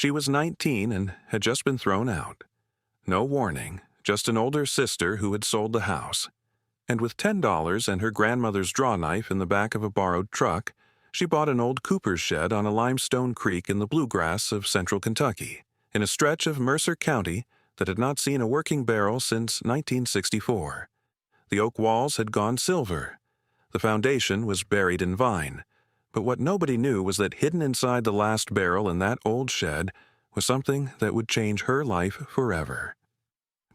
She was 19 and had just been thrown out. No warning, just an older sister who had sold the house. And with $10 and her grandmother's drawknife in the back of a borrowed truck, she bought an old cooper's shed on a limestone creek in the bluegrass of central Kentucky, in a stretch of Mercer County that had not seen a working barrel since 1964. The oak walls had gone silver. The foundation was buried in vine. But what nobody knew was that hidden inside the last barrel in that old shed was something that would change her life forever.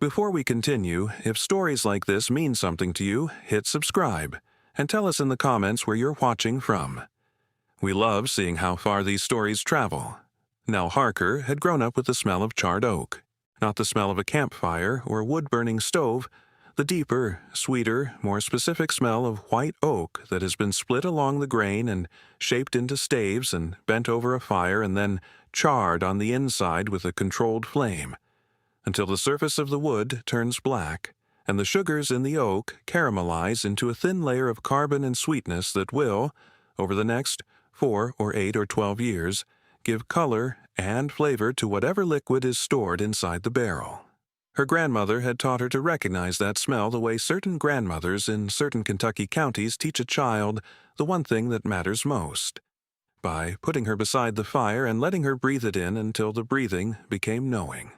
Before we continue, if stories like this mean something to you, hit subscribe and tell us in the comments where you're watching from. We love seeing how far these stories travel. Nell Harker had grown up with the smell of charred oak, not the smell of a campfire or wood-burning stove, the deeper, sweeter, more specific smell of white oak that has been split along the grain and shaped into staves and bent over a fire and then charred on the inside with a controlled flame, until the surface of the wood turns black and the sugars in the oak caramelize into a thin layer of carbon and sweetness that will, over the next 4 or 8 or 12 years, give color and flavor to whatever liquid is stored inside the barrel. Her grandmother had taught her to recognize that smell the way certain grandmothers in certain Kentucky counties teach a child the one thing that matters most, by putting her beside the fire and letting her breathe it in until the breathing became knowing.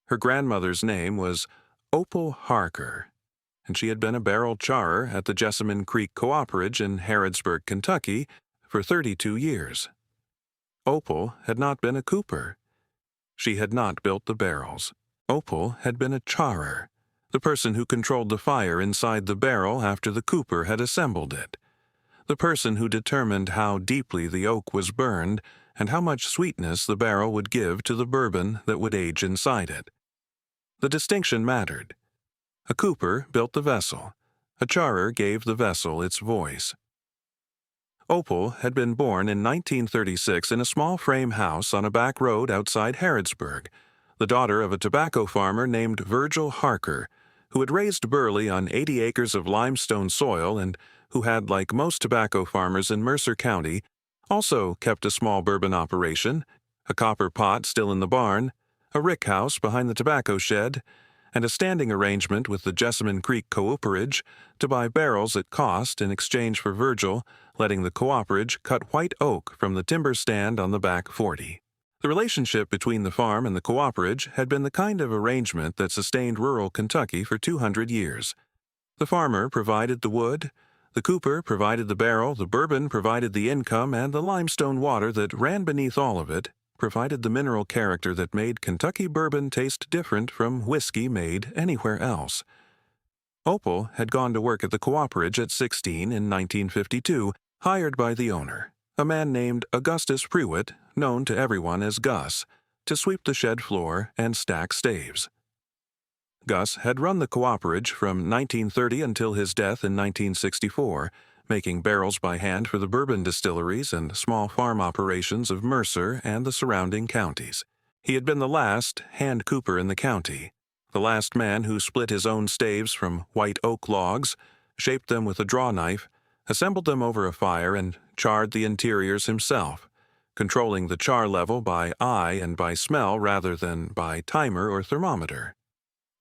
Her grandmother's name was Opal Harker, and she had been a barrel charrer at the Jessamine Creek Cooperage in Harrodsburg, Kentucky, for 32 years. Opal had not been a cooper. She had not built the barrels. Opal had been a charrer, the person who controlled the fire inside the barrel after the cooper had assembled it, the person who determined how deeply the oak was burned and how much sweetness the barrel would give to the bourbon that would age inside it. The distinction mattered. A cooper built the vessel. A charrer gave the vessel its voice. Opal had been born in 1936 in a small frame house on a back road outside Harrodsburg, the daughter of a tobacco farmer named Virgil Harker, who had raised barley on 80 acres of limestone soil and who had, like most tobacco farmers in Mercer County, also kept a small bourbon operation, a copper pot still in the barn, a rick house behind the tobacco shed, and a standing arrangement with the Jessamine Creek Cooperage to buy barrels at cost in exchange for Virgil letting the Cooperage cut white oak from the timber stand on the back 40. The relationship between the farm and the Cooperage had been the kind of arrangement that sustained rural Kentucky for 200 years. The farmer provided the wood, the cooper provided the barrel, the bourbon provided the income, and the limestone water that ran beneath all of it provided the mineral character that made Kentucky bourbon taste different from whiskey made anywhere else. Opal had gone to work at the Cooperage at 16 in 1952, hired by the owner, a man named Augustus Prewitt, known to everyone as Gus, to sweep the shed floor and stack staves. Gus had run the Cooperage from 1930 until his death in 1964, making barrels by hand for the bourbon distilleries and small farm operations of Mercer and the surrounding counties. He had been the last hand cooper in the county, the last man who split his own staves from white oak logs, shaped them with a drawknife, assembled them over a fire, and charred the interiors himself, controlling the char level by eye and by smell rather than by timer or thermometer.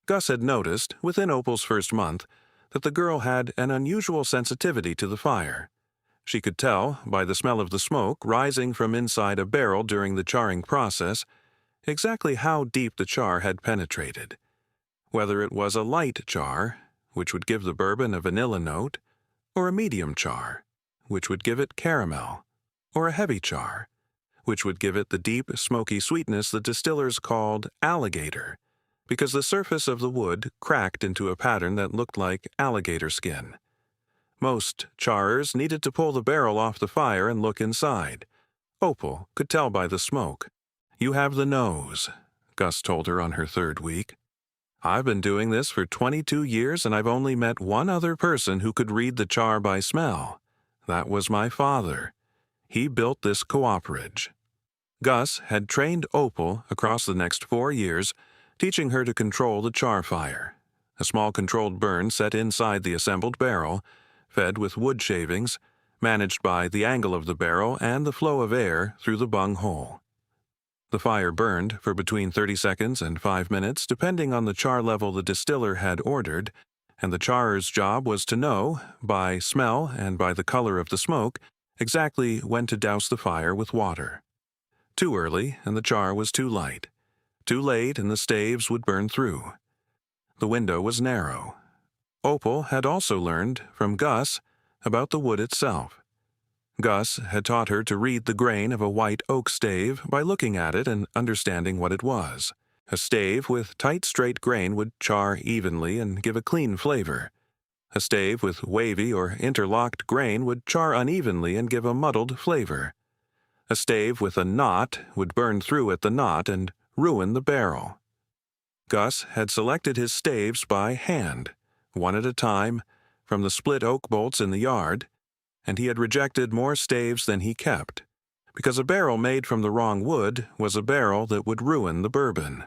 Gus had noticed, within Opal's first month, that the girl had an unusual sensitivity to the fire. She could tell, by the smell of the smoke rising from inside a barrel during the charring process, exactly how deep the char had penetrated. Whether it was a light char, which would give the bourbon a vanilla note, or a medium char, which would give it caramel, or a heavy char, which would give it the deep, smoky sweetness the distillers called alligator, because the surface of the wood cracked into a pattern that looked like alligator skin. Most charrers needed to pull the barrel off the fire and look inside. Opal could tell by the smoke. "You have the nose," Gus told her on her third week. "I've been doing this for 22 years and I've only met one other person who could read the char by smell. That was my father. He built this Cooperage." Gus had trained Opal across the next 4 years, teaching her to control the char fire, a small controlled burn set inside the assembled barrel, fed with wood shavings, managed by the angle of the barrel and the flow of air through the bung hole. The fire burned for between 30 seconds and 5 minutes, depending on the char level the distiller had ordered, and the charrer's job was to know, by smell and by the color of the smoke, exactly when to douse the fire with water. Too early, and the char was too light. Too late, and the staves would burn through. The window was narrow. Opal had also learned, from Gus, about the wood itself. Gus had taught her to read the grain of a white oak stave by looking at it and understanding what it was. A stave with tight, straight grain would char evenly and give a clean flavor. A stave with wavy or interlocked grain would char unevenly and give a muddled flavor. A stave with a knot would burn through at the knot and ruin the barrel. Gus had selected his staves by hand, one at a time, from the split oak bolts in the yard, and he had rejected more staves than he kept, because a barrel made from the wrong wood was a barrel that would ruin the bourbon.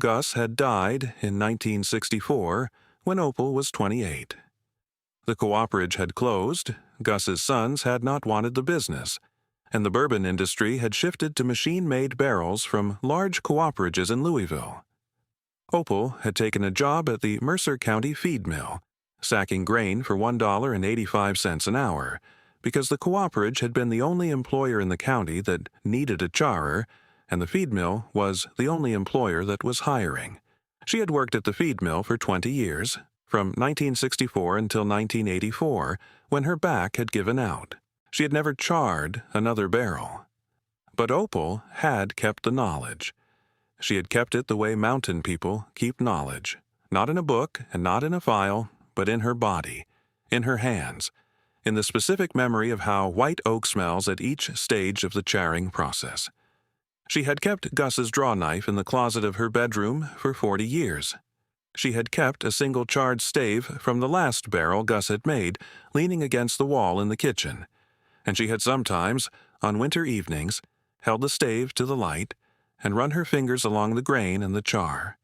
Gus had died in 1964 when Opal was 28. The cooperage had closed, Gus's sons had not wanted the business, and the bourbon industry had shifted to machine-made barrels from large cooperages in Louisville. Opal had taken a job at the Mercer County feed mill, sacking grain for $1.85 an hour, because the cooperage had been the only employer in the county that needed a charrer, and the feed mill was the only employer that was hiring. She had worked at the feed mill for 20 years, from 1964 until 1984, when her back had given out. She had never charred another barrel. But Opal had kept the knowledge. She had kept it the way mountain people keep knowledge, not in a book and not in a file, but in her body, in her hands, in the specific memory of how white oak smells at each stage of the charring process. She had kept Gus's drawknife in the closet of her bedroom for 40 years. She had kept a single charred stave from the last barrel Gus had made, leaning against the wall in the kitchen, and she had sometimes, on winter evenings, held the stave to the light and run her fingers along the grain and the char,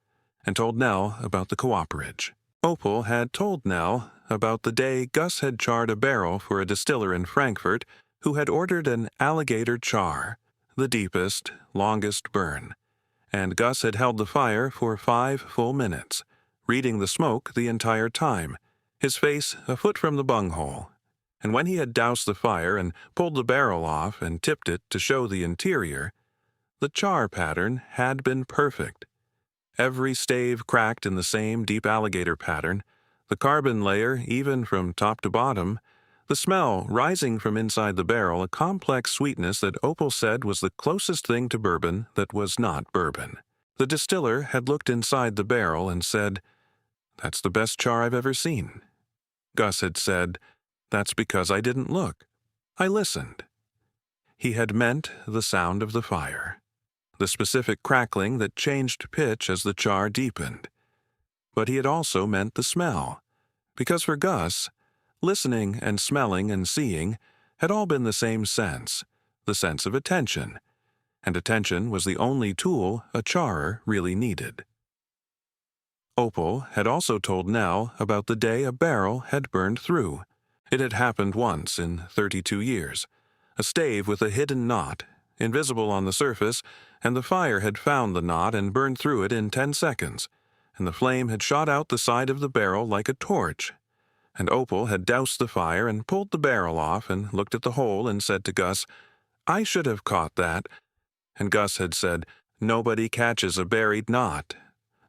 and told Nell about the cooperage. Opal had told Nell about the day Gus had charred a barrel for a distiller in Frankfurt who had ordered an alligator char, the deepest, longest burn, and Gus had held the fire for 5 full minutes, reading the smoke the entire time, his face a foot from the bunghole. And when he had doused the fire and pulled the barrel off and tipped it to show the interior, the char pattern had been perfect. Every stave cracked in the same deep alligator pattern, the carbon layer even from top to bottom, the smell rising from inside the barrel a complex sweetness that Opal said was the closest thing to bourbon that was not bourbon. The distiller had looked inside the barrel and said, "That's the best char I've ever seen." Gus had said, "That's because I didn't look. I listened." He had meant the sound of the fire, the specific crackling that changed pitch as the char deepened. But he had also meant the smell, because for Gus, listening and smelling and seeing had all been the same sense, the sense of attention, and attention was the only tool a charrer really needed. Opal had also told Nell about the day a barrel had burned through. It had happened once in 32 years. A stave with a hidden knot, invisible on the surface, and the fire had found the knot and burned through it in 10 seconds, and the flame had shot out the side of the barrel like a torch. And Opal had doused the fire and pulled the barrel off and looked at the hole and said to Gus, "I should have caught that." And Gus had said, "Nobody catches a buried knot.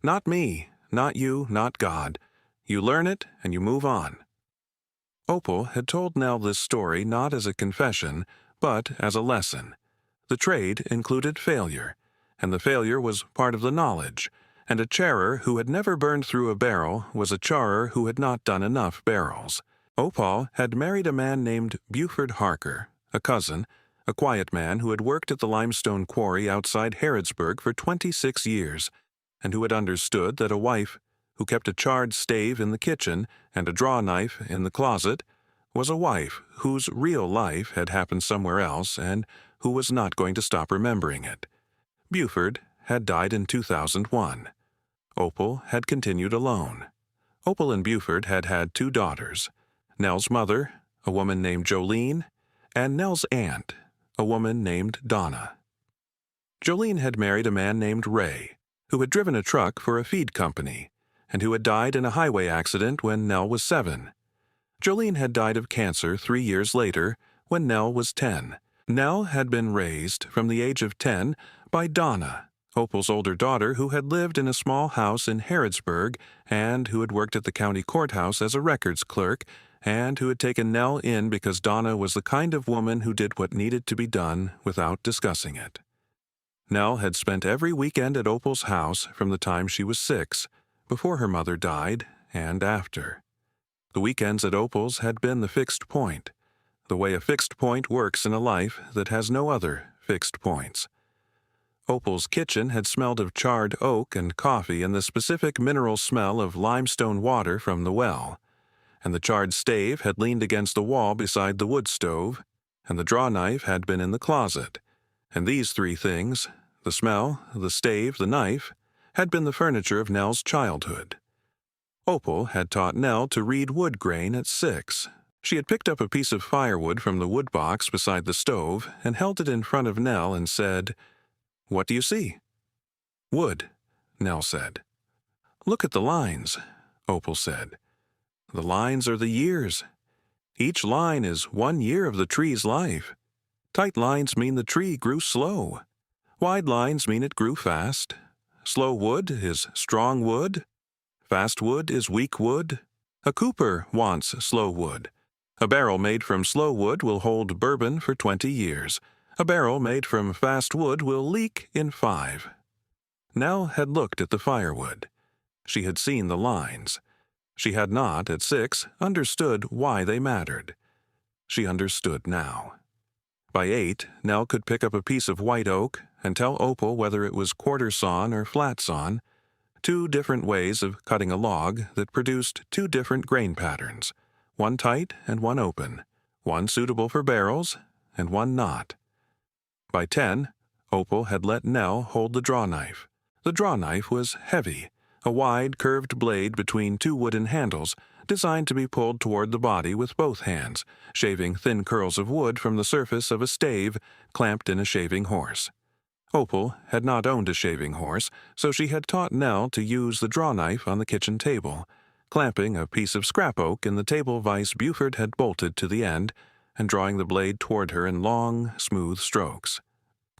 Not me, not you, not God. You learn it and you move on." Opal had told Nell this story not as a confession, but as a lesson. The trade included failure, and the failure was part of the knowledge, and a charrer who had never burned through a barrel was a charrer who had not done enough barrels. Opal had married a man named Buford Harker, a cousin, a quiet man who had worked at the limestone quarry outside Harrodsburg for 26 years, and who had understood that a wife who kept a charred stave in the kitchen and a drawknife in the closet was a wife whose real life had happened somewhere else and who was not going to stop remembering it. Buford had died in 2001. Opal had continued alone. Opal and Buford had had 2 daughters, Nell's mother, a woman named Jolene, and Nell's aunt, a woman named Donna. Jolene had married a man named Ray, who had driven a truck for a feed company, and who had died in a highway accident when Nell was 7. Jolene had died of cancer 3 years later, when Nell was 10. Nell had been raised from the age of 10 by Donna, Opal's older daughter, who had lived in a small house in Harrodsburg and who had worked at the county courthouse as a records clerk, and who had taken Nell in because Donna was the kind of woman who did what needed to be done without discussing it. Nell had spent every weekend at Opal's house from the time she was 6, before her mother died, and after. The weekends at Opal's had been the fixed point, the way a fixed point works in a life that has no other fixed points. Opal's kitchen had smelled of charred oak and coffee and the specific mineral smell of limestone water from the well, and the charred stave had leaned against the wall beside the wood stove, and the drawknife had been in the closet, and these 3 things, the smell, the stave, the knife, had been the furniture of Nell's childhood. Opal had taught Nell to read wood grain at 6. She had picked up a piece of firewood from the wood box beside the stove and held it in front of Nell and said, "What do you see?" "Wood," Nell said. "Look at the lines," Opal said. "The lines are the years. Each line is 1 year of the tree's life. Tight lines mean the tree grew slow. Wide lines mean it grew fast. Slow wood is strong wood. Fast wood is weak wood. A cooper wants slow wood. A barrel made from slow wood will hold bourbon for 20 years. A barrel made from fast wood will leak in 5. Nell had looked at the firewood. She had seen the lines. She had not, at 6, understood why they mattered. She understood now. By 8, Nell could pick up a piece of white oak and tell Opal whether it was quarter sawn or flat sawn, 2 different ways of cutting a log that produced 2 different grain patterns, one tight and one open, one suitable for barrels and one not. By 10, Opal had let Nell hold the drawknife. The drawknife was heavy, a wide, curved blade between 2 wooden handles, designed to be pulled toward the body with both hands, shaving thin curls of wood from the surface of a stave clamped in a shaving horse. Opal had not owned a shaving horse, so she had taught Nell to use the drawknife on the kitchen table, clamping a piece of scrap oak in the table vise Buford had bolted to the end, and drawing the blade toward her in long, smooth strokes.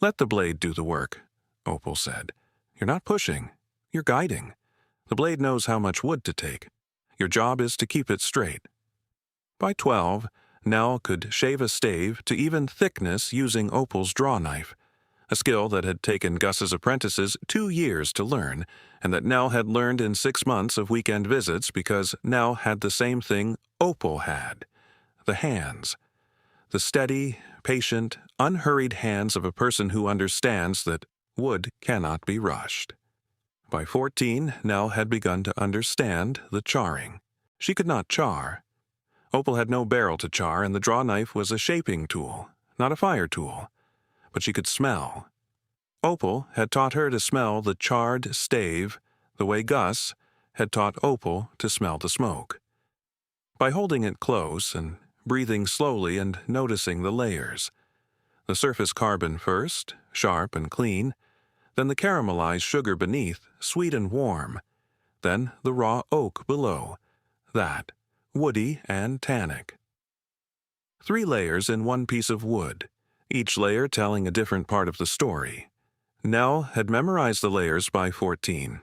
"Let the blade do the work," Opal said. "You're not pushing, you're guiding. The blade knows how much wood to take. Your job is to keep it straight." By 12, Nell could shave a stave to even thickness using Opal's drawknife, a skill that had taken Gus's apprentices 2 years to learn, and that Nell had learned in 6 months of weekend visits because Nell had the same thing Opal had, the hands. The steady, patient, unhurried hands of a person who understands that wood cannot be rushed. By 14, Nell had begun to understand the charring. She could not char. Opal had no barrel to char, and the drawknife was a shaping tool, not a fire tool. But she could smell. Opal had taught her to smell the charred stave the way Gus had taught Opal to smell the smoke. By holding it close and breathing slowly and noticing the layers. The surface carbon first, sharp and clean, then the caramelized sugar beneath, sweet and warm, then the raw oak below, that, woody and tannic. 3 layers in one piece of wood, each layer telling a different part of the story. Nell had memorized the layers by 14.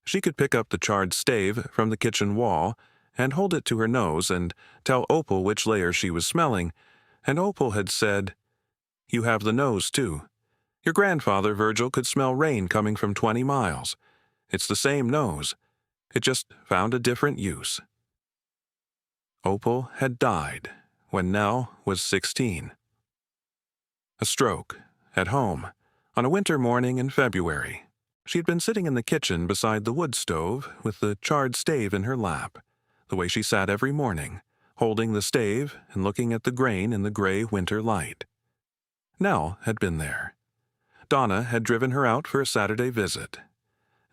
She could pick up the charred stave from the kitchen wall and hold it to her nose and tell Opal which layer she was smelling, and Opal had said, "You have the nose, too. Your grandfather, Virgil, could smell rain coming from 20 miles. It's the same nose. It just found a different use." Opal had died when Nell was 16. A stroke, at home, on a winter morning in February. She had been sitting in the kitchen beside the wood stove with the charred stave in her lap, the way she sat every morning, holding the stave and looking at the grain in the gray winter light. Nell had been there. Donna had driven her out for a Saturday visit.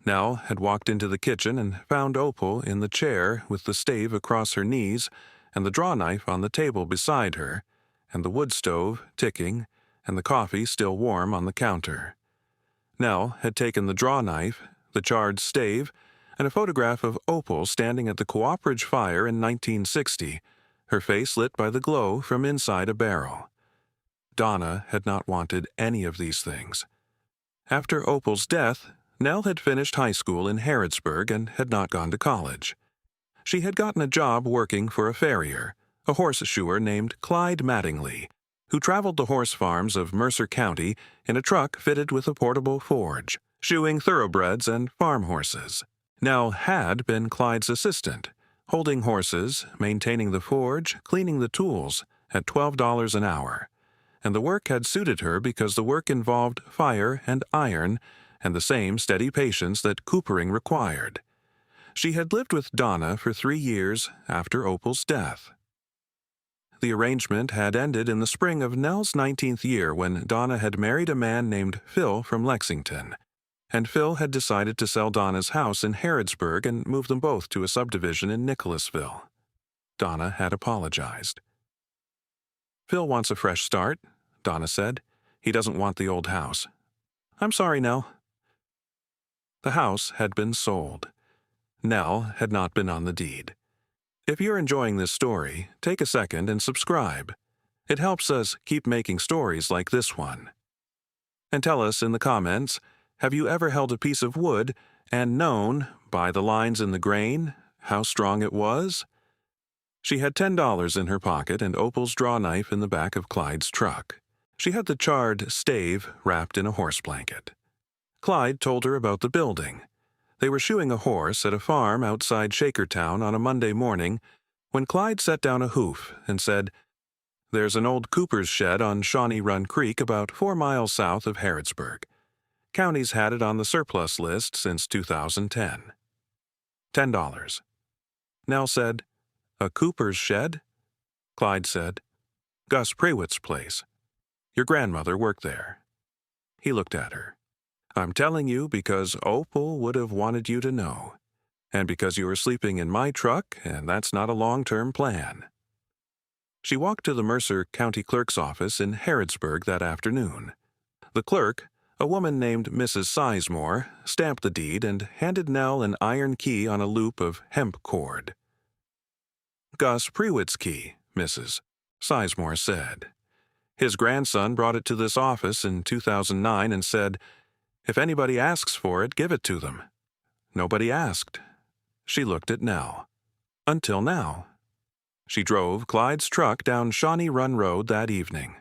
Nell had walked into the kitchen and found Opal in the chair with the stave across her knees and the drawknife on the table beside her, and the wood stove ticking and the coffee still warm on the counter. Nell had taken the drawknife, the charred stave, and a photograph of Opal standing at the Cooperage fire in 1960, her face lit by the glow from inside a barrel. Donna had not wanted any of these things. After Opal's death, Nell had finished high school in Harrodsburg and had not gone to college. She had gotten a job working for a farrier, a horseshoer named Clyde Mattingly, who traveled the horse farms of Mercer County in a truck fitted with a portable forge, shoeing thoroughbreds and farm horses. Nell had been Clyde's assistant, holding horses, maintaining the forge, cleaning the tools, at $12 an hour. And the work had suited her because the work involved fire and iron and the same steady patience that coopering required. She had lived with Donna for 3 years after Opal's death. The arrangement had ended in the spring of Nell's 19th year when Donna had married a man named Phil from Lexington, and Phil had decided to sell Donna's house in Harrodsburg and move them both to a subdivision in Nicholasville. Donna had apologized. "Phil wants a fresh start," Donna said. "He doesn't want the old house." "I'm sorry, Nell." The house had been sold. Nell had not been on the deed. If you're enjoying this story, take a second and subscribe. It helps us keep making stories like this one. And tell us in the comments, have you ever held a piece of wood and known, by the lines in the grain, how strong it was? She had $10 in her pocket and Opal's drawknife in the back of Clyde's truck. She had the charred stave wrapped in a horse blanket. Clyde told her about the building. They were shoeing a horse at a farm outside Shakertown on a Monday morning when Clyde set down a hoof and said, "There's an old cooper's shed on Shawnee Run Creek about 4 miles south of Harrodsburg. County's had it on the surplus list since 2010. $10. Nell said, "A cooper's shed?" Clyde said, "Gus Prewitt's place. Your grandmother worked there." He looked at her. "I'm telling you because Opal would have wanted you to know, and because you are sleeping in my truck, and that's not a long-term plan." She walked to the Mercer County Clerk's office in Harrodsburg that afternoon. The clerk, a woman named Mrs. Sizemore, stamped the deed and handed Nell an iron key on a loop of hemp cord. "Gus Prewitt's key, Mrs." Sizemore said. "His grandson brought it to this office in 2009 and said, 'If anybody asks for it, give it to them.' Nobody asked." She looked at Nell. "Until now." She drove Clyde's truck down Shawnee Run Road that evening.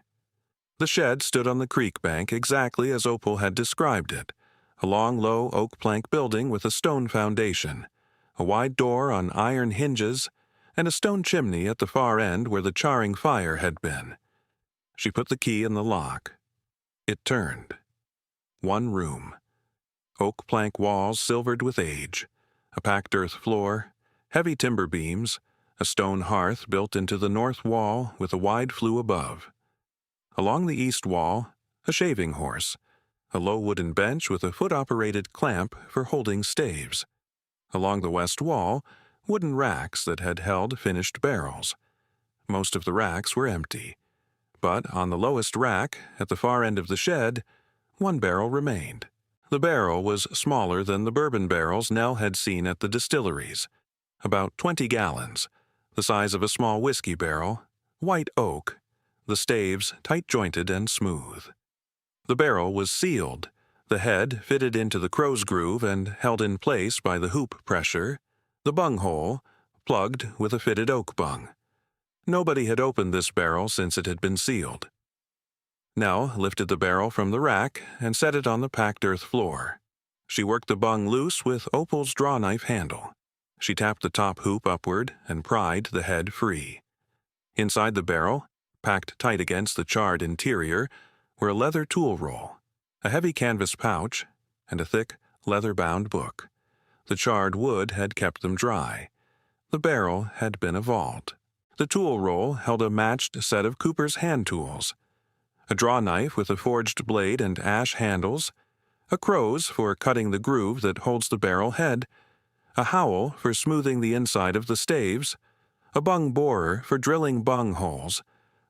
The shed stood on the creek bank exactly as Opal had described it, a long, low oak plank building with a stone foundation, a wide door on iron hinges, and a stone chimney at the far end where the charring fire had been. She put the key in the lock. It turned. One room. Oak plank walls silvered with age, a packed earth floor, heavy timber beams, a stone hearth built into the north wall with a wide flue above. Along the east wall, a shaving horse, a low wooden bench with a foot-operated clamp for holding staves. Along the west wall, wooden racks that had held finished barrels. Most of the racks were empty, but on the lowest rack, at the far end of the shed, one barrel remained. The barrel was smaller than the bourbon barrels Nell had seen at the distilleries, about 20 gallons, the size of a small whiskey barrel, white oak, the staves tight-jointed and smooth. The barrel was sealed, the head fitted into the crow's groove and held in place by the hoop pressure, the bunghole plugged with a fitted oak bung. Nobody had opened this barrel since it had been sealed. Nell lifted the barrel from the rack and set it on the packed earth floor. She worked the bung loose with Opal's drawknife handle. She tapped the top hoop upward and pried the head free. Inside the barrel, packed tight against the charred interior, were a leather tool roll, a heavy canvas pouch, and a thick, leather-bound book. The charred wood had kept them dry. The barrel had been a vault. The tool roll held a matched set of cooper's hand tools, a drawknife with a forged blade and ash handles, a crow's for cutting the groove that holds the barrel head, a howl for smoothing the inside of the staves, a bung borer for drilling bung holes,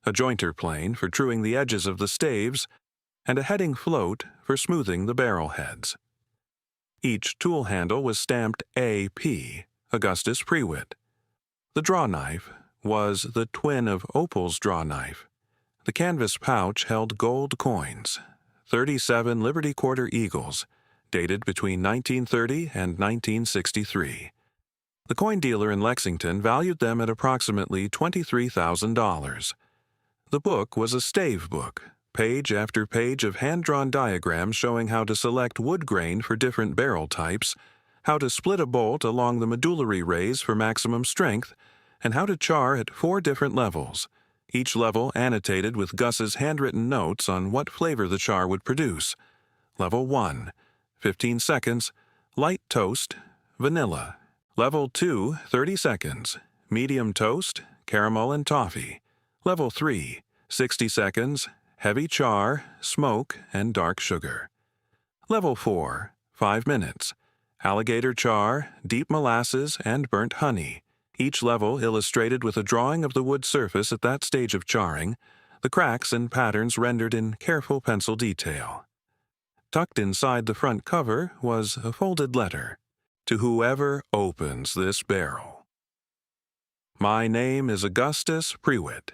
a jointer plane for truing the edges of the staves, and a heading float for smoothing the barrel heads. Each tool handle was stamped A.P., Augustus Prewitt. The drawknife was the twin of Opal's drawknife. The canvas pouch held gold coins, 37 Liberty Quarter Eagles, dated between 1930 and 1963. The coin dealer in Lexington valued them at approximately $23,000. The book was a stave book, page after page of hand-drawn diagrams showing how to select wood grain for different barrel types, how to split a bolt along the medullary rays for maximum strength, and how to char at 4 different levels, each level annotated with Gus's handwritten notes on what flavor the char would produce. Level 1, 15 seconds, light toast, vanilla. Level 2, 30 seconds, medium toast, caramel and toffee. Level 3, 60 seconds, heavy char, smoke, and dark sugar. Level 4, 5 minutes, alligator char, deep molasses, and burnt honey. Each level illustrated with a drawing of the wood surface at that stage of charring, the cracks and patterns rendered in careful pencil detail. Tucked inside the front cover was a folded letter. To whoever opens this barrel. My name is Augustus Prewitt.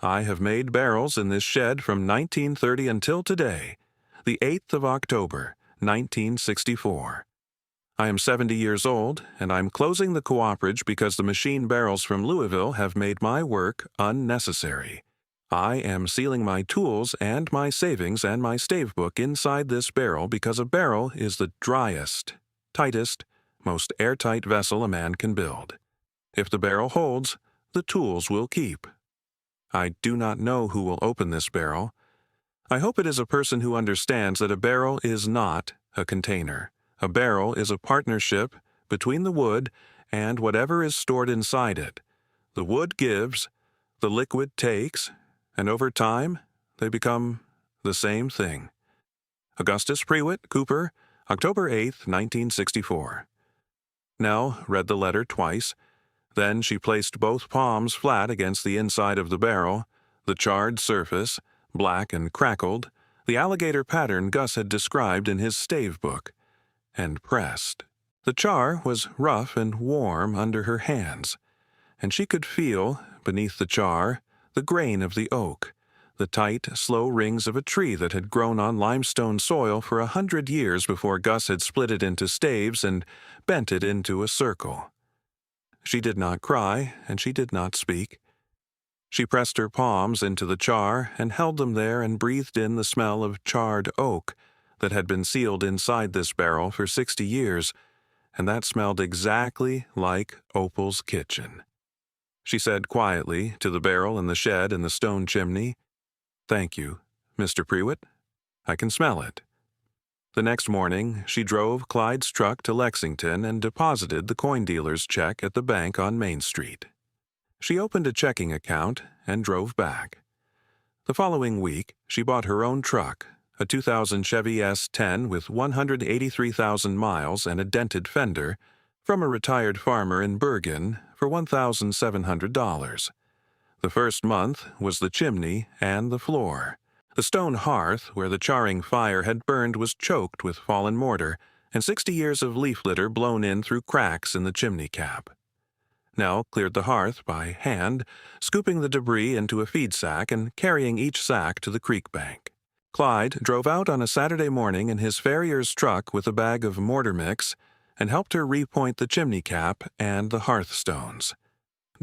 I have made barrels in this shed from 1930 until today, the 8th of October, 1964. I am 70 years old, and I'm closing the cooperage because the machine barrels from Louisville have made my work unnecessary. I am sealing my tools and my savings and my stave book inside this barrel because a barrel is the driest, tightest, most airtight vessel a man can build. If the barrel holds, the tools will keep. I do not know who will open this barrel. I hope it is a person who understands that a barrel is not a container. A barrel is a partnership between the wood and whatever is stored inside it. The wood gives, the liquid takes, and over time, they become the same thing. Augustus Prewitt, Cooper, October 8, 1964. Nell read the letter twice. Then she placed both palms flat against the inside of the barrel, the charred surface, black and crackled, the alligator pattern Gus had described in his stave book, and pressed. The char was rough and warm under her hands, and she could feel, beneath the char, the grain of the oak, the tight, slow rings of a tree that had grown on limestone soil for 100 years before Gus had split it into staves and bent it into a circle. She did not cry, and she did not speak. She pressed her palms into the char and held them there and breathed in the smell of charred oak that had been sealed inside this barrel for 60 years, and that smelled exactly like Opal's kitchen. She said quietly to the barrel in the shed in the stone chimney, "Thank you, Mr. Prewitt. I can smell it." The next morning, she drove Clyde's truck to Lexington and deposited the coin dealer's check at the bank on Main Street. She opened a checking account and drove back. The following week, she bought her own truck, a 2000 Chevy S10 with 183,000 miles and a dented fender, from a retired farmer in Bergen for $1,700. The first month was the chimney and the floor. The stone hearth where the charring fire had burned was choked with fallen mortar, and 60 years of leaf litter blown in through cracks in the chimney cap. Nell cleared the hearth by hand, scooping the debris into a feed sack and carrying each sack to the creek bank. Clyde drove out on a Saturday morning in his farrier's truck with a bag of mortar mix and helped her repoint the chimney cap and the hearthstones.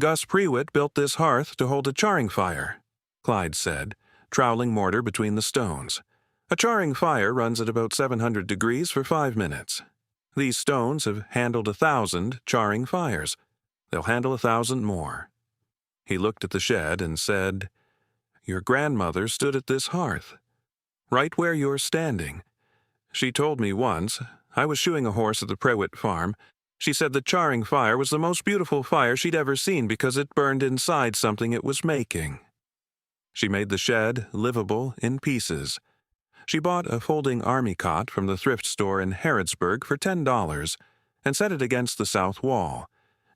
"Gus Prewitt built this hearth to hold a charring fire," Clyde said, troweling mortar between the stones. "A charring fire runs at about 700 degrees for 5 minutes. These stones have handled 1,000 charring fires. They'll handle 1,000 more." He looked at the shed and said, "Your grandmother stood at this hearth, right where you're standing. She told me once, I was shoeing a horse at the Prewitt farm, she said the charring fire was the most beautiful fire she'd ever seen because it burned inside something it was making." She made the shed livable in pieces. She bought a folding army cot from the thrift store in Harrodsburg for $10 and set it against the south wall,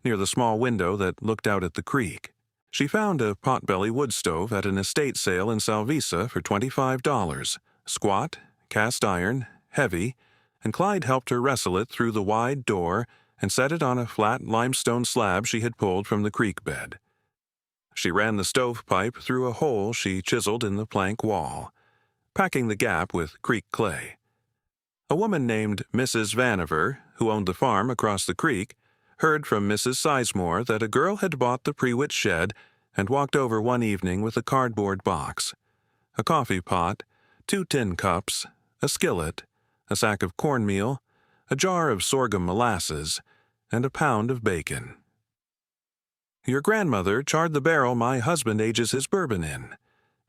near the small window that looked out at the creek. She found a potbelly wood stove at an estate sale in Salvisa for $25, Squat, cast iron, heavy, and Clyde helped her wrestle it through the wide door and set it on a flat limestone slab she had pulled from the creek bed. She ran the stovepipe through a hole she chiseled in the plank wall, packing the gap with creek clay. A woman named Mrs. Vanover, who owned the farm across the creek, heard from Mrs. Sizemore that a girl had bought the Prewitt shed and walked over one evening with a cardboard box, a coffee pot, 2 tin cups, a skillet, a sack of cornmeal, a jar of sorghum molasses, and a pound of bacon. "Your grandmother charred the barrel my husband ages his bourbon in,"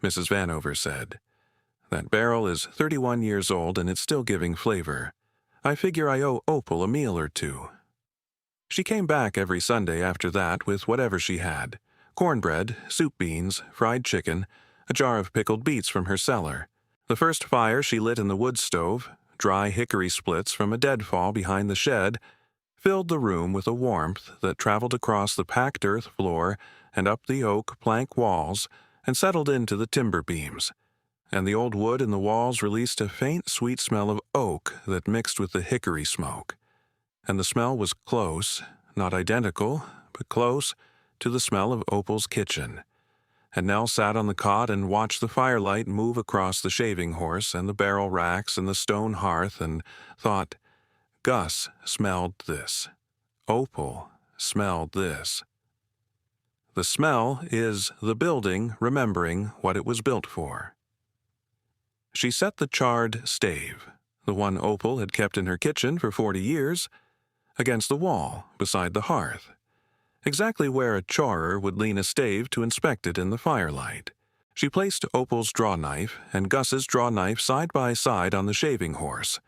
Mrs. Vanover said. "That barrel is 31 years old and it's still giving flavor. I figure I owe Opal a meal or two." She came back every Sunday after that with whatever she had: cornbread, soup beans, fried chicken, a jar of pickled beets from her cellar. The first fire she lit in the wood stove, dry hickory splits from a deadfall behind the shed, filled the room with a warmth that traveled across the packed earth floor and up the oak plank walls and settled into the timber beams, and the old wood in the walls released a faint sweet smell of oak that mixed with the hickory smoke. And the smell was close, not identical, but close to the smell of Opal's kitchen. And Nell sat on the cot and watched the firelight move across the shaving horse and the barrel racks and the stone hearth and thought, Gus smelled this. Opal smelled this. The smell is the building remembering what it was built for. She set the charred stave, the one Opal had kept in her kitchen for 40 years, against the wall beside the hearth, exactly where a charer would lean a stave to inspect it in the firelight. She placed Opal's drawknife and Gus's drawknife side by side on the shaving horse,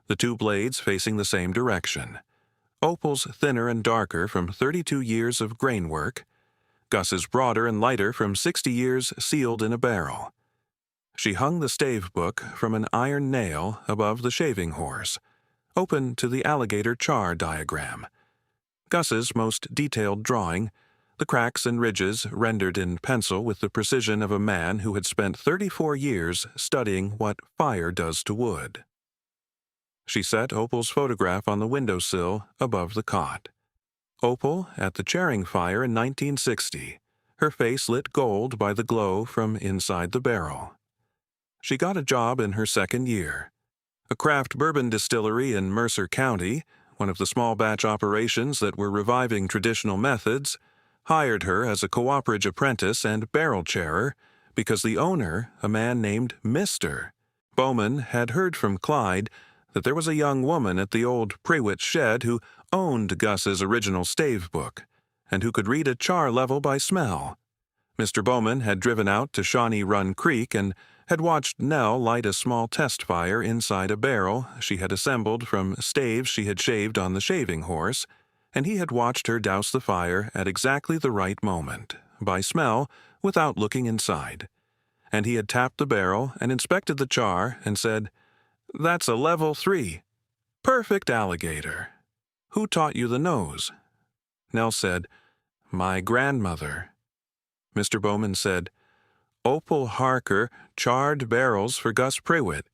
the 2 blades facing the same direction. Opal's thinner and darker from 32 years of grain work, Gus's broader and lighter from 60 years sealed in a barrel. She hung the stave book from an iron nail above the shaving horse, open to the alligator char diagram, Gus's most detailed drawing, the cracks and ridges rendered in pencil with the precision of a man who had spent 34 years studying what fire does to wood. She set Opal's photograph on the windowsill above the cot. Opal at the charring fire in 1960, her face lit gold by the glow from inside the barrel. She got a job in her second year. A craft bourbon distillery in Mercer County, one of the small batch operations that were reviving traditional methods, hired her as a cooperative apprentice and barrel charer because the owner, a man named Mr. Bowman, had heard from Clyde that there was a young woman at the old Prewitt shed who owned Gus's original stave book and who could read a char level by smell. Mr. Bowman had driven out to Shawnee Run Creek and had watched Nell light a small test fire inside a barrel she had assembled from staves she had shaved on the shaving horse, and he had watched her douse the fire at exactly the right moment, by smell, without looking inside. And he had tapped the barrel and inspected the char and said, "That's a level 3. Perfect alligator. Who taught you the nose?" Nell said, "My grandmother." Mr. Bowman said, "Opal Harker charred barrels for Gus Prewitt.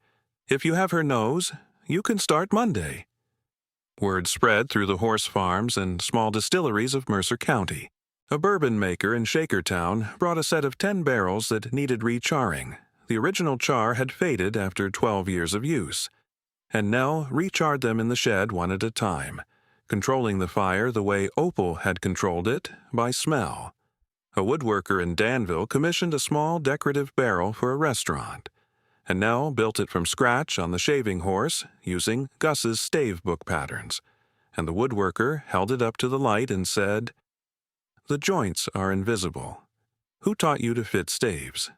If you have her nose, you can start Monday." Word spread through the horse farms and small distilleries of Mercer County. A bourbon maker in Shakertown brought a set of 10 barrels that needed recharring. The original char had faded after 12 years of use, and Nell recharred them in the shed one at a time, controlling the fire the way Opal had controlled it, by smell. A woodworker in Danville commissioned a small decorative barrel for a restaurant, and Nell built it from scratch on the shaving horse using Gus's stave book patterns, and the woodworker held it up to the light and said, "The joints are invisible. Who taught you to fit staves?"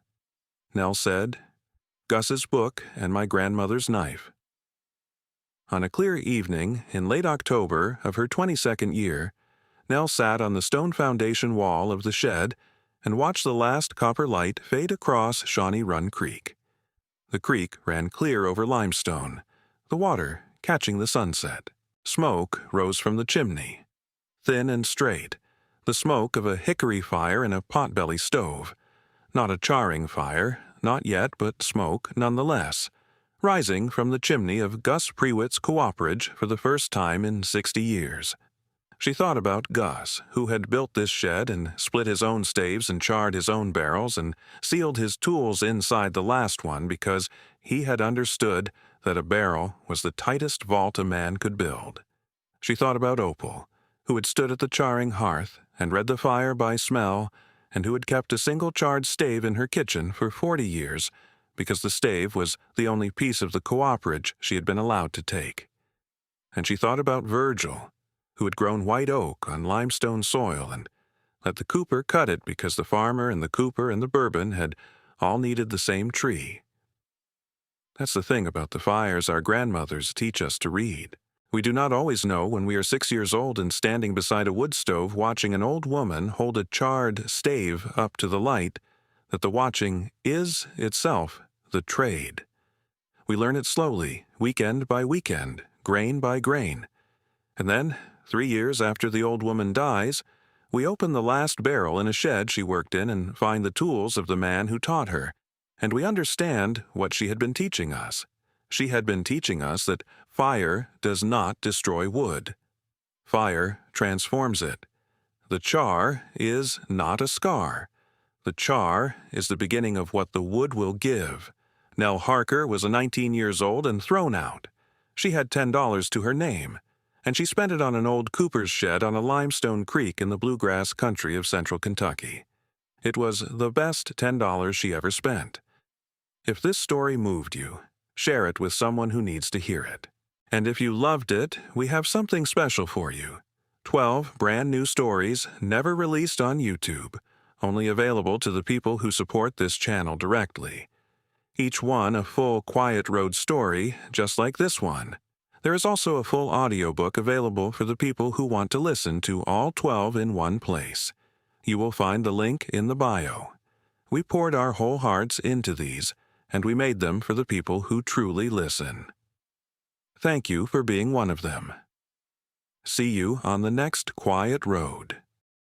Nell said, "Gus's book and my grandmother's knife." On a clear evening in late October of her 22nd year, Nell sat on the stone foundation wall of the shed and watched the last copper light fade across Shawnee Run Creek. The creek ran clear over limestone, the water catching the sunset. Smoke rose from the chimney, thin and straight, the smoke of a hickory fire in a potbelly stove. Not a charring fire, not yet, but smoke nonetheless, rising from the chimney of Gus Prewitt's cooperage for the first time in 60 years. She thought about Gus, who had built this shed and split his own staves and charred his own barrels and sealed his tools inside the last one because he had understood that a barrel was the tightest vault a man could build. She thought about Opal, who had stood at the charring hearth and read the fire by smell, and who had kept a single charred stave in her kitchen for 40 years because the stave was the only piece of the cooperage she had been allowed to take. And she thought about Virgil, who had grown white oak on limestone soil and let the cooper cut it because the farmer and the cooper and the bourbon had all needed the same tree. That's the thing about the fires our grandmothers teach us to read. We do not always know when we are 6 years old and standing beside a wood stove watching an old woman hold a charred stave up to the light that the watching is itself the trade. We learn it slowly, weekend by weekend, grain by grain. And then, 3 years after the old woman dies, we open the last barrel in a shed she worked in and find the tools of the man who taught her, and we understand what she had been teaching us. She had been teaching us that fire does not destroy wood. Fire transforms it. The char is not a scar. The char is the beginning of what the wood will give. Nell Harker was 19 years old and thrown out. She had $10 to her name, and she spent it on an old cooper's shed on a limestone creek in the bluegrass country of central Kentucky. It was the best $10 she ever spent. If this story moved you, share it with someone who needs to hear it. And if you loved it, we have something special for you. 12 brand new stories never released on YouTube, only available to the people who support this channel directly. Each one a full Quiet Road story, just like this one. There is also a full audiobook available for the people who want to listen to all 12 in one place. You will find the link in the bio. We poured our whole hearts into these, and we made them for the people who truly listen. Thank you for being one of them. See you on the next Quiet Road.